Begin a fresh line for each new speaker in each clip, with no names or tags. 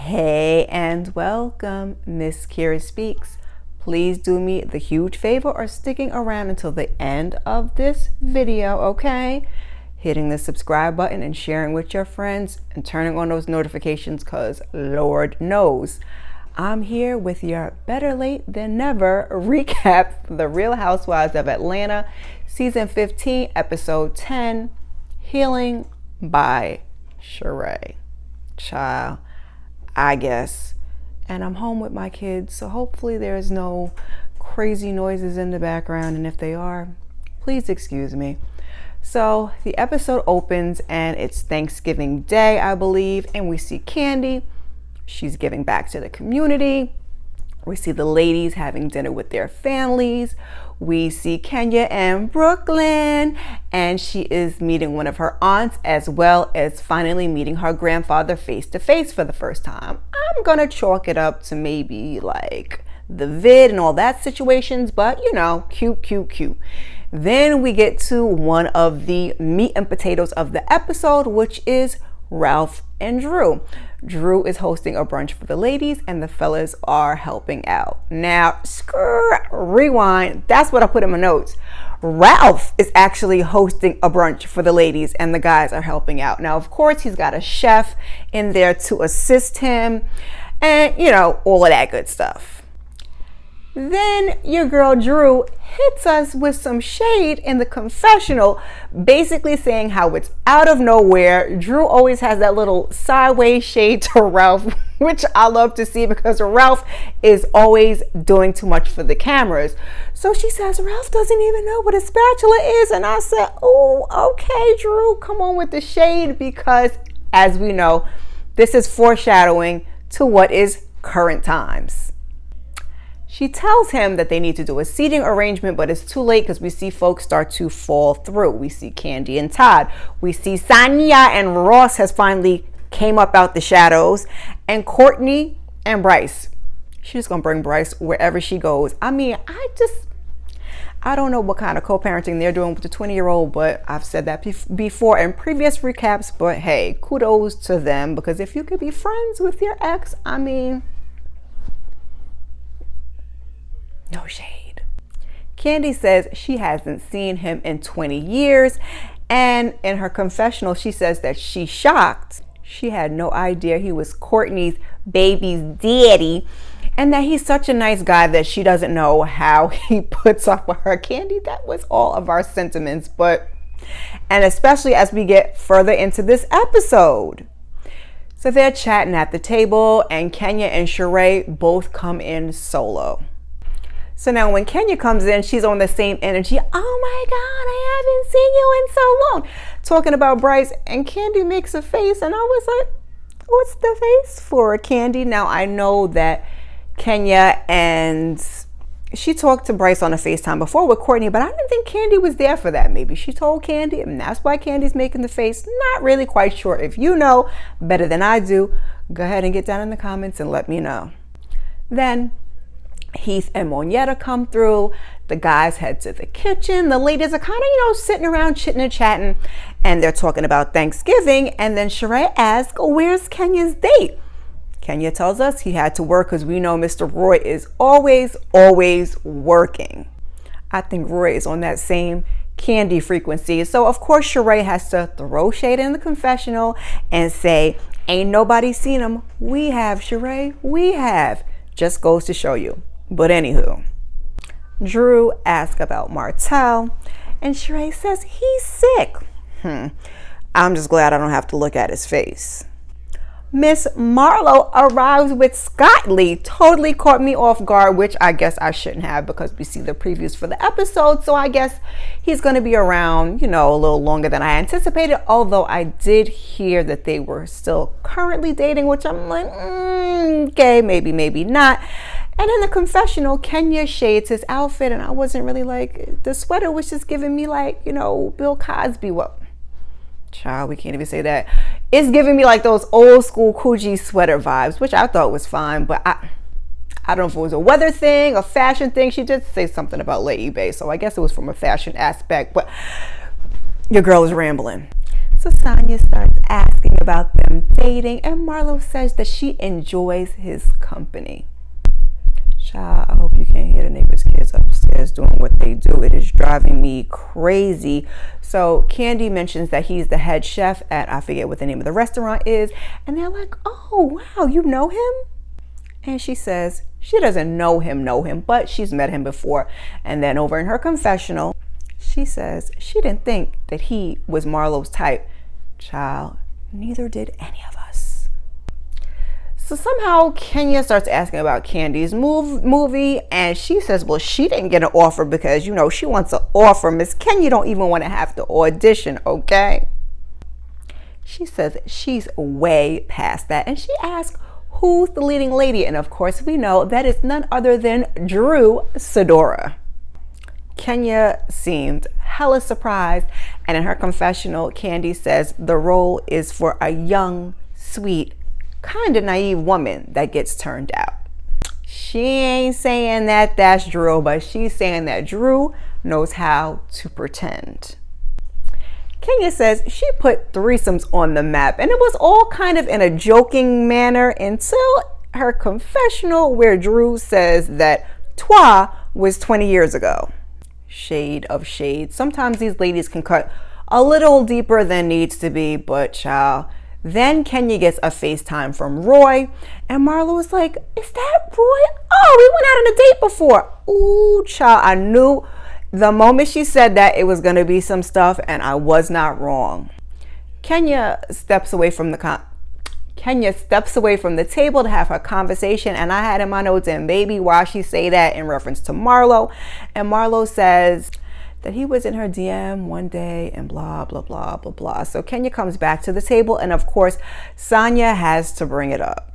Hey and welcome, Miss Kira Speaks. Please do me the huge favor of sticking around until the end of this video, okay? Hitting the subscribe button and sharing with your friends and turning on those notifications because Lord knows I'm here with your better late than never recap for the Real Housewives of Atlanta, season 15, episode 10, Healing by Sheree. Child, I guess. And I'm home with my kids, so hopefully there's no crazy noises in the background, and if they are, please excuse me. So the episode opens and it's Thanksgiving Day, I believe, and we see Kandi. She's giving back to the community. We see the ladies having dinner with their families. We see Kenya in Brooklyn, and she is meeting one of her aunts, as well as finally meeting her grandfather face to face for the first time. I'm gonna chalk it up to maybe like the vid and all that situations, but you know, cute. Then we get to one of the meat and potatoes of the episode, which is Ralph and Drew. Drew is hosting a brunch for the ladies and the fellas are helping out. Now, rewind. That's what I put in my notes. Ralph is actually hosting a brunch for the ladies and the guys are helping out. Now, of course, he's got a chef in there to assist him and, you know, all of that good stuff. Then your girl Drew hits us with some shade in the confessional, basically saying how it's out of nowhere. Drew always has that little sideways shade to Ralph, which I love to see because Ralph is always doing too much for the cameras. So she says, Ralph doesn't even know what a spatula is. And I said, oh, okay, Drew, come on with the shade, because as we know, this is foreshadowing to what is current times. She tells him that they need to do a seating arrangement, but it's too late because we see folks start to fall through. We see Kandi and Todd. We see Sanya and Ross has finally came up out the shadows. And Courtney and Bryce. She's just going to bring Bryce wherever she goes. I mean, I don't know what kind of co-parenting they're doing with the 20-year-old, but I've said that before in previous recaps. But hey, kudos to them, because if you could be friends with your ex, I mean, no shade. Kandi says she hasn't seen him in 20 years. And in her confessional, she says that she's shocked. She had no idea he was Courtney's baby's daddy. And that he's such a nice guy that she doesn't know how he puts up with her. Kandi, that was all of our sentiments. And especially as we get further into this episode. So they're chatting at the table and Kenya and Sheree both come in solo. So now when Kenya comes in, she's on the same energy. Oh my God, I haven't seen you in so long. Talking about Bryce, and Kandi makes a face and I was like, what's the face for, Kandi? Now I know that Kenya and she talked to Bryce on a FaceTime before with Courtney, but I didn't think Kandi was there for that. Maybe she told Kandi and that's why Candy's making the face. Not really quite sure. If you know better than I do, go ahead and get down in the comments and let me know. Then Heath and Monietta come through. The guys head to the kitchen. The ladies are kind of, sitting around chitting and chatting, and they're talking about Thanksgiving. And then Sheree asks, where's Kenya's date? Kenya tells us he had to work because we know Mr. Roy is always working. I think Roy is on that same Kandi frequency. So of course Sheree has to throw shade in the confessional and say, ain't nobody seen him. We have, Sheree, we have. Just goes to show you. But anywho, Drew asks about Martell, and Sheree says he's sick. I'm just glad I don't have to look at his face. Miss Marlowe arrives with Scott Lee. Totally caught me off guard, which I guess I shouldn't have because we see the previews for the episode. So I guess he's going to be around, a little longer than I anticipated. Although I did hear that they were still currently dating, which I'm like, okay, maybe not. And in the confessional, Kenya shades his outfit, and I wasn't really like, the sweater was just giving me like, Bill Cosby. Well, child, we can't even say that. It's giving me like those old school Coogee sweater vibes, which I thought was fine, but I don't know if it was a weather thing, a fashion thing. She did say something about Lady Bay, so I guess it was from a fashion aspect, but your girl is rambling. So Sanya starts asking about them dating, and Marlo says that she enjoys his company. Child, I hope you can't hear the neighbors' kids upstairs doing what they do. It is driving me crazy. So Kandi mentions that he's the head chef at, I forget what the name of the restaurant is, and they're like, oh wow, you know him? And she says she doesn't know him, but she's met him before. And then over in her confessional, she says she didn't think that he was Marlo's type. Child, neither did any of us. So somehow Kenya starts asking about Kandi's movie, and she says, well, she didn't get an offer because, you know, she wants an offer. Miss Kenya don't even want to have to audition, okay? She says she's way past that, and she asks, who's the leading lady? And of course, we know that is none other than Sidora. Kenya seemed hella surprised, and in her confessional, Kandi says the role is for a young, sweet, kind of naive woman that gets turned out. She ain't saying that that's Drew, but she's saying that Drew knows how to pretend. Kenya says she put threesomes on the map, and it was all kind of in a joking manner until her confessional where Drew says that toi was 20 years ago. Shade of shade. Sometimes these ladies can cut a little deeper than needs to be, but child. Then Kenya gets a FaceTime from Roy, and Marlo was like, is that Roy? Oh, we went out on a date before. Ooh, child, I knew the moment she said that it was going to be some stuff, and I was not wrong. Kenya steps away from the table to have her conversation, and I had in my notes, and baby, why she say that in reference to Marlo. And Marlo says that he was in her DM one day and blah, blah, blah, blah, blah. So Kenya comes back to the table, and of course, Sanya has to bring it up.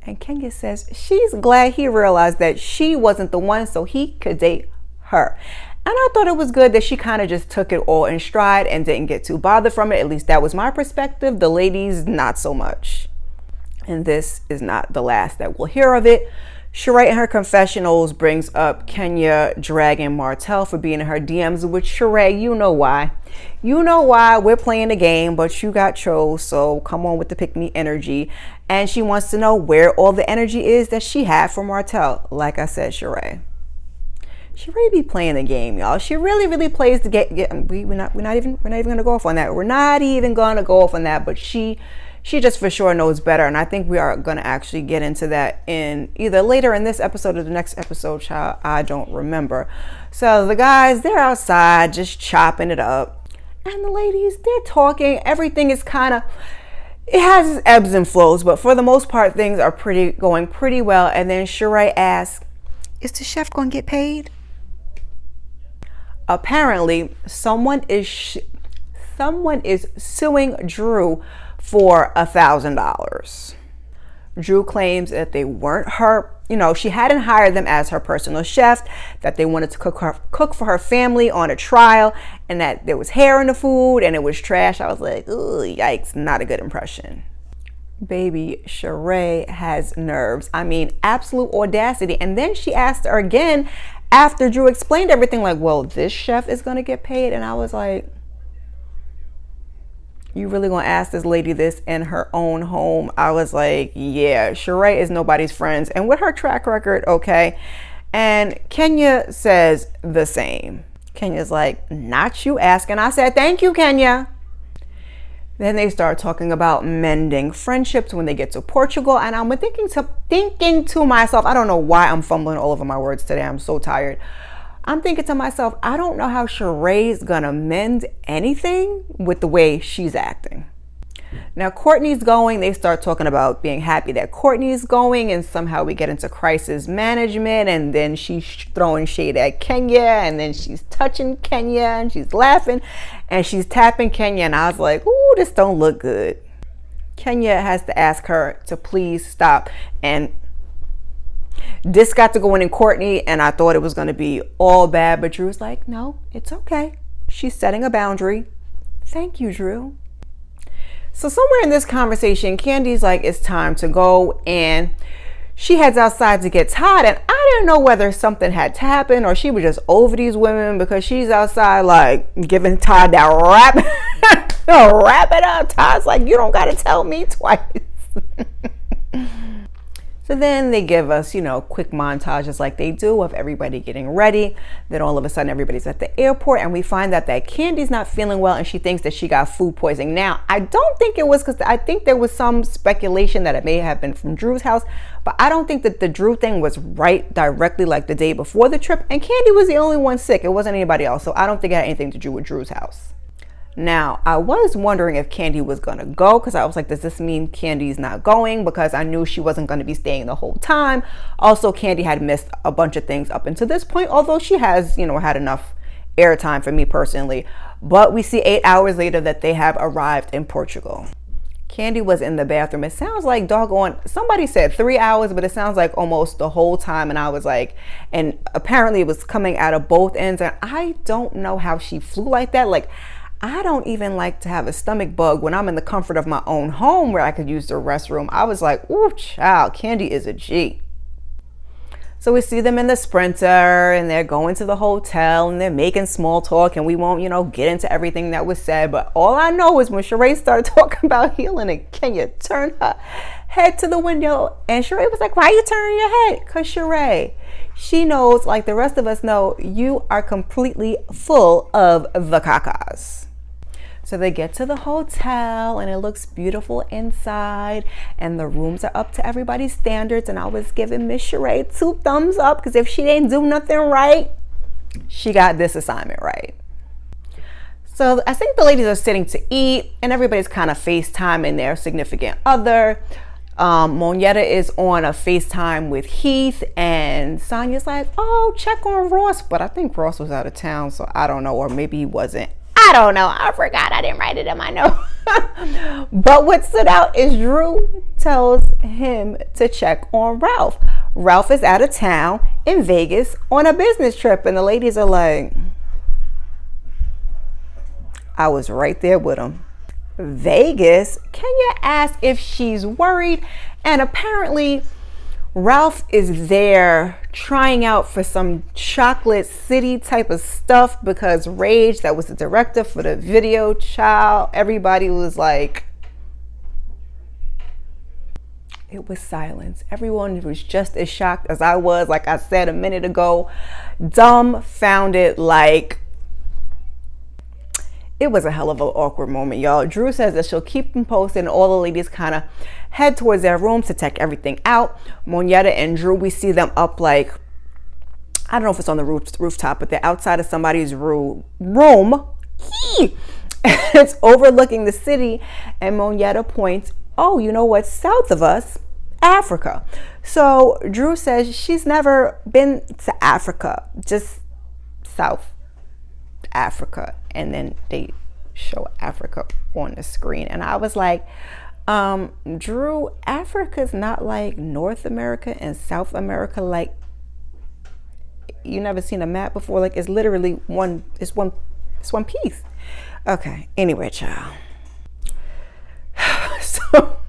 And Kenya says she's glad he realized that she wasn't the one so he could date her. And I thought it was good that she kind of just took it all in stride and didn't get too bothered from it. At least that was my perspective. The ladies, not so much. And this is not the last that we'll hear of it. Sheree in her confessionals brings up Kenya dragging Martell for being in her DMs, which Sheree, you know why. You know why. We're playing the game, but you got chose, so come on with the pick-me energy. And she wants to know where all the energy is that she had for Martell. Like I said, Sheree be playing the game, y'all. She really plays the game. We're not even gonna go off on that. We're not even gonna go off on that. But she just for sure knows better, and I think we are gonna actually get into that in either later in this episode or the next episode, child. I don't remember. So the guys, they're outside just chopping it up, and the ladies, they're talking. Everything is kind of, it has its ebbs and flows, but for the most part, things are going pretty well. And then Sheree asks, "Is the chef gonna get paid?" Apparently, someone is suing Drew for $1,000. Drew claims that they weren't her, she hadn't hired them as her personal chef, that they wanted to cook for her family on a trial, and that there was hair in the food and it was trash. I was like, ooh, yikes, not a good impression. Baby, Sheree has nerves. I mean, absolute audacity. And then she asked her again after Drew explained everything, like, well, this chef is going to get paid. And I was like, you really going to ask this lady this in her own home? I was like, yeah, Sheree is nobody's friends. And with her track record, okay. And Kenya says the same. Kenya's like, not you asking. I said, thank you, Kenya. Then they start talking about mending friendships when they get to Portugal. And I'm thinking to myself, I don't know why I'm fumbling all over my words today. I'm so tired. I'm thinking to myself, I don't know how Sheree's gonna mend anything with the way she's acting. Now Courtney's going, they start talking about being happy that Courtney's going, and somehow we get into crisis management, and then she's throwing shade at Kenya, and then she's touching Kenya, and she's laughing, and she's tapping Kenya, and I was like, ooh, this don't look good. Kenya has to ask her to please stop, and this got to go in Courtney, and I thought it was going to be all bad, but Drew's like, no, it's okay. She's setting a boundary. Thank you, Drew. So somewhere in this conversation, Kandi's like, it's time to go, and she heads outside to get Todd, and I didn't know whether something had to happen or she was just over these women, because she's outside like giving Todd that rap. Wrap it up. Todd's like, you don't got to tell me twice. So then they give us, quick montages like they do of everybody getting ready. Then all of a sudden everybody's at the airport and we find out that Kandi's not feeling well and she thinks that she got food poisoning. Now, I don't think it was, because I think there was some speculation that it may have been from Drew's house, but I don't think that the Drew thing was right directly like the day before the trip. And Kandi was the only one sick. It wasn't anybody else. So I don't think it had anything to do with Drew's house. Now, I was wondering if Kandi was going to go, because I was like, does this mean Kandi's not going? Because I knew she wasn't going to be staying the whole time. Also, Kandi had missed a bunch of things up until this point, although she has, had enough airtime for me personally. But we see 8 hours later that they have arrived in Portugal. Kandi was in the bathroom. It sounds like doggone, somebody said 3 hours, but it sounds like almost the whole time. And I was like, and apparently it was coming out of both ends. And I don't know how she flew like that. Like, I don't even like to have a stomach bug when I'm in the comfort of my own home where I could use the restroom. I was like, ooh, child, Kandi is a G. So we see them in the Sprinter and they're going to the hotel and they're making small talk, and we won't, get into everything that was said. But all I know is when Sheree started talking about healing and Kenya turned her head to the window, and Sheree was like, why are you turning your head? Because Sheree, she knows, like the rest of us know, you are completely full of the cacas. So they get to the hotel and it looks beautiful inside and the rooms are up to everybody's standards. And I was giving Miss Sheree 2 thumbs up, because if she didn't do nothing right, she got this assignment right. So I think the ladies are sitting to eat and everybody's kind of FaceTiming their significant other. Monietta is on a FaceTime with Heath, and Sanya's like, oh, check on Ross. But I think Ross was out of town, so I don't know, or maybe he wasn't. I don't know. I forgot. I didn't write it in my note. But what stood out is Drew tells him to check on Ralph. Ralph is out of town in Vegas on a business trip, and the ladies are like, I was right there with him. Vegas? Kenya asked if she's worried, and apparently Ralph is there trying out for some chocolate city type of stuff, because Rage, that was the director for the video, child, everybody was like, it was silence. Everyone was just as shocked as I was, like I said a minute ago, dumbfounded. Like, it was a hell of an awkward moment, y'all. Drew says that she'll keep them posted, and all the ladies kind of head towards their rooms to check everything out. Monietta and Drew, we see them up, like, I don't know if it's on the rooftop, but they're outside of somebody's room. It's overlooking the city, and Monietta points, oh, you know what's south of us? Africa. So Drew says she's never been to Africa, just South Africa. And then they show Africa on the screen, and I was like, Drew, Africa's not like North America and South America. Like, you never seen a map before? Like, it's literally one piece. Okay, anyway, child. So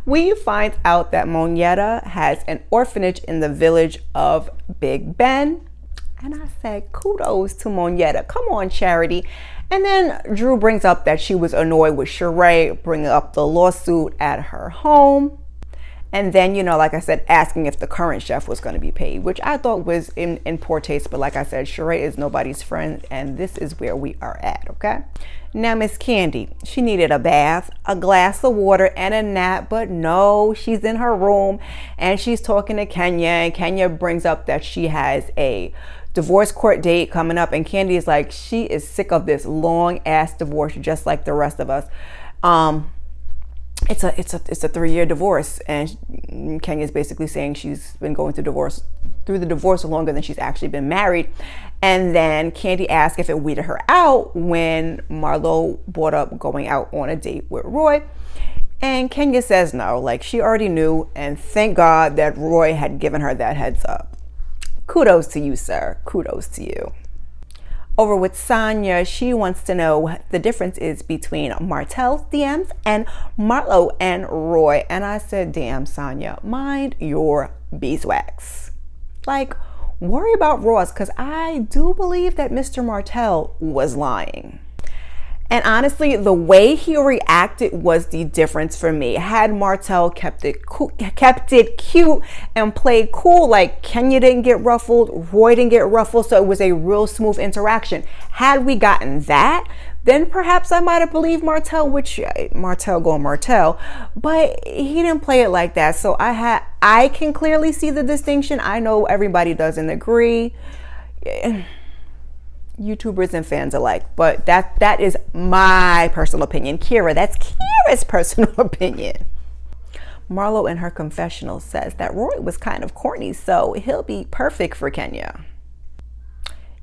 we find out that Monietta has an orphanage in the village of Big Ben. And I said, kudos to Monietta. Come on, Charity. And then Drew brings up that she was annoyed with Sheree bringing up the lawsuit at her home. And then, like I said, asking if the current chef was going to be paid, which I thought was in poor taste. But like I said, Sheree is nobody's friend, and this is where we are at, okay? Now, Miss Kandi, she needed a bath, a glass of water, and a nap. But no, she's in her room, and she's talking to Kenya. And Kenya brings up that she has a divorce court date coming up, and Kandi is like, she is sick of this long ass divorce, just like the rest of us. It's a 3-year divorce, and Kenya's basically saying she's been going through the divorce longer than she's actually been married. And then Kandi asked if it weirded her out when Marlo brought up going out on a date with Roy, and Kenya says no, like she already knew, and thank God that Roy had given her that heads up. Kudos to you, sir. Kudos to you. Over with Sanya, she wants to know what the difference is between Martel's DMs and Marlo and Roy. And I said, damn, Sanya, mind your beeswax. Like, worry about Ross, because I do believe that Mr. Martel was lying. And honestly, the way he reacted was the difference for me. Had Martell kept it cute and played cool, like Kenya didn't get ruffled, Roy didn't get ruffled, so it was a real smooth interaction. Had we gotten that, then perhaps I might have believed Martell, which Martell going Martell, but he didn't play it like that. So I can clearly see the distinction. I know everybody doesn't agree. YouTubers and fans alike, but that is my personal opinion. Kira, that's Kira's personal opinion. Marlo in her confessional says that Roy was kind of corny, so he'll be perfect for Kenya.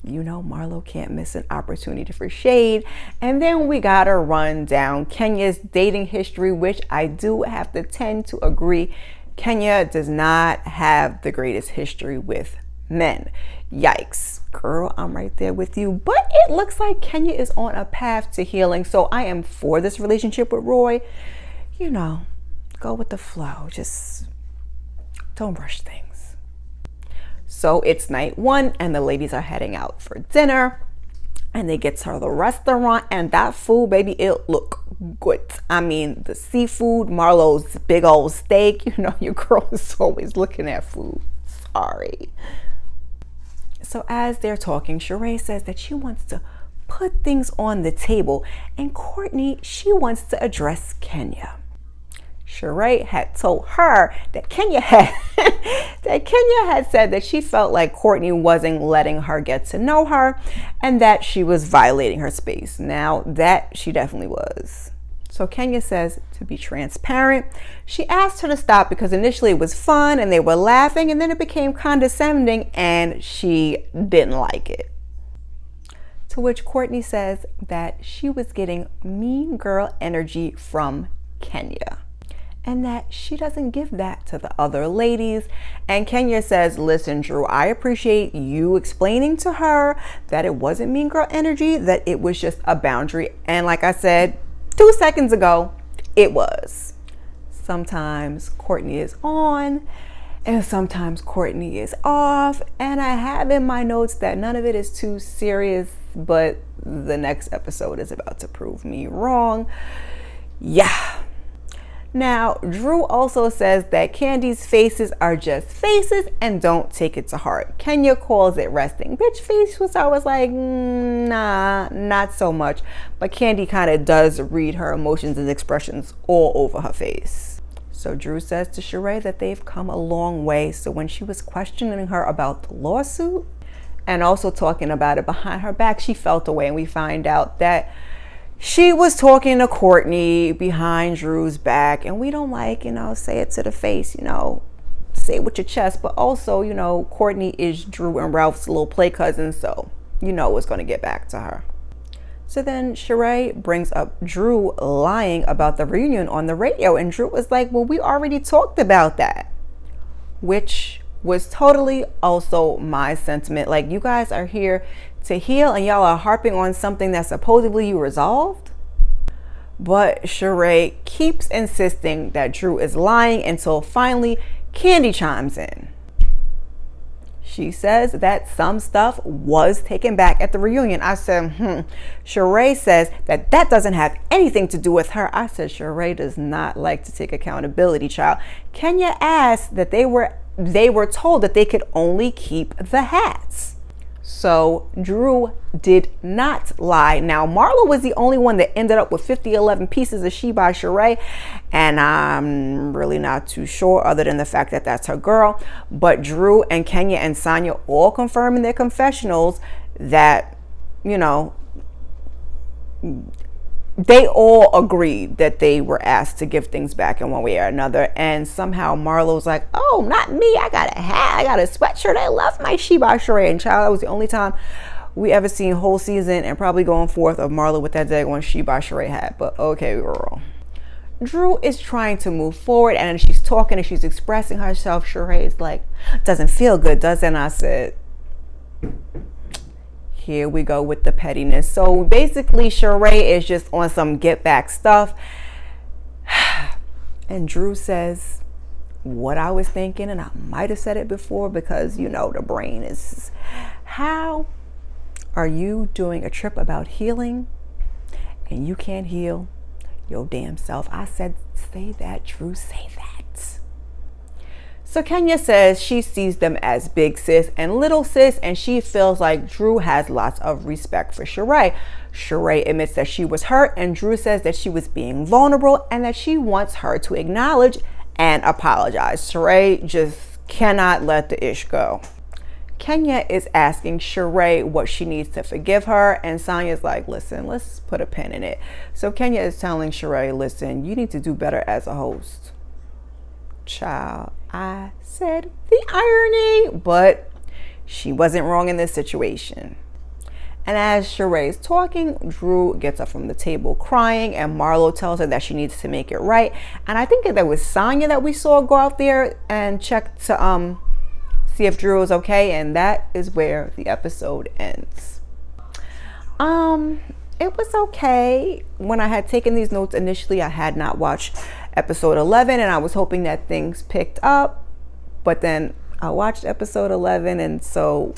You know, Marlo can't miss an opportunity for shade. And then we got to run down Kenya's dating history, which I do have to tend to agree. Kenya does not have the greatest history with men. Yikes. Girl, I'm right there with you. But it looks like Kenya is on a path to healing. So I am for this relationship with Roy. You know, go with the flow. Just don't rush things. So it's night one and the ladies are heading out for dinner. And they get to the restaurant and that food, baby, it looked good. I mean, the seafood, Marlo's big old steak. You know, your girl is always looking at food. Sorry. So as they're talking, Sheree says that she wants to put things on the table, and Courtney, she wants to address Kenya. Sheree had told her that Kenya had said that she felt like Courtney wasn't letting her get to know her and that she was violating her space. Now that she definitely was. So Kenya says to be transparent. She asked her to stop because initially it was fun and they were laughing, and then it became condescending and she didn't like it. To which Courtney says that she was getting mean girl energy from Kenya and that she doesn't give that to the other ladies. And Kenya says, listen, Drew, I appreciate you explaining to her that it wasn't mean girl energy, that it was just a boundary. And like I said 2 seconds ago, it was. Sometimes Courtney is on and sometimes Courtney is off. And I have in my notes that none of it is too serious, but the next episode is about to prove me wrong. Yeah. Now, Drew also says that Kandi's faces are just faces and don't take it to heart. Kenya calls it resting bitch face, which I was like, nah, not so much. But Kandi kind of does read her emotions and expressions all over her face. So Drew says to Sheree that they've come a long way. So when she was questioning her about the lawsuit and also talking about it behind her back, she felt away, and we find out that she was talking to Courtney behind Drew's back, and we don't like, say it to the face, say it with your chest. But also, Courtney is Drew and Ralph's little play cousin, so it's going to get back to her. So then Sheree brings up Drew lying about the reunion on the radio, and Drew was like, well, we already talked about that, which was totally also my sentiment. Like, you guys are here to heal and y'all are harping on something that supposedly you resolved. But Sheree keeps insisting that Drew is lying until finally Kandi chimes in. She says that some stuff was taken back at the reunion. I said, Sheree says that doesn't have anything to do with her. I said, Sheree does not like to take accountability, child. Kenya asked that they were told that they could only keep the hats. So Drew did not lie. Now, Marlo was the only one that ended up with 11 pieces of She by Sheree. And I'm really not too sure, other than the fact that that's her girl. But Drew and Kenya and Sanya all confirm in their confessionals that, they all agreed that they were asked to give things back in one way or another. And somehow Marlo's like, oh, not me. I got a hat. I got a sweatshirt. I love my She by Sheree. And child, that was the only time we ever seen whole season and probably going forth of Marlo with that daggone She by Sheree hat. But okay, girl. Drew is trying to move forward, and she's talking and she's expressing herself. Sheree is like, doesn't feel good, does it? And I said, here we go with the pettiness. So basically, Sheree is just on some get back stuff. And Drew says what I was thinking, and I might have said it before because, the brain is, how are you doing a trip about healing and you can't heal your damn self. I said, say that, Drew, say that. So Kenya says she sees them as big sis and little sis, and she feels like Drew has lots of respect for Sheree. Sheree admits that she was hurt, and Drew says that she was being vulnerable and that she wants her to acknowledge and apologize. Sheree just cannot let the ish go. Kenya is asking Sheree what she needs to forgive her, and Sanya's like, listen, let's put a pin in it. So Kenya is telling Sheree, listen, you need to do better as a host. Child, I said the irony, but she wasn't wrong in this situation. And as Sheree's talking, Drew gets up from the table crying, and Marlo tells her that she needs to make it right. And I think that was Sanya that we saw go out there and check to see if Drew was okay, and that is where the episode ends. It was okay. When I had taken these notes initially, I had not watched episode 11, and I was hoping that things picked up, but then I watched episode 11, and so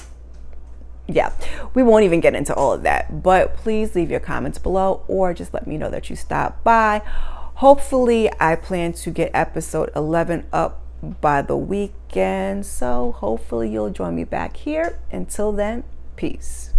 yeah, we won't even get into all of that. But please leave your comments below, or just let me know that you stopped by. Hopefully I plan to get episode 11 up by the weekend, so hopefully you'll join me back here. Until then, peace.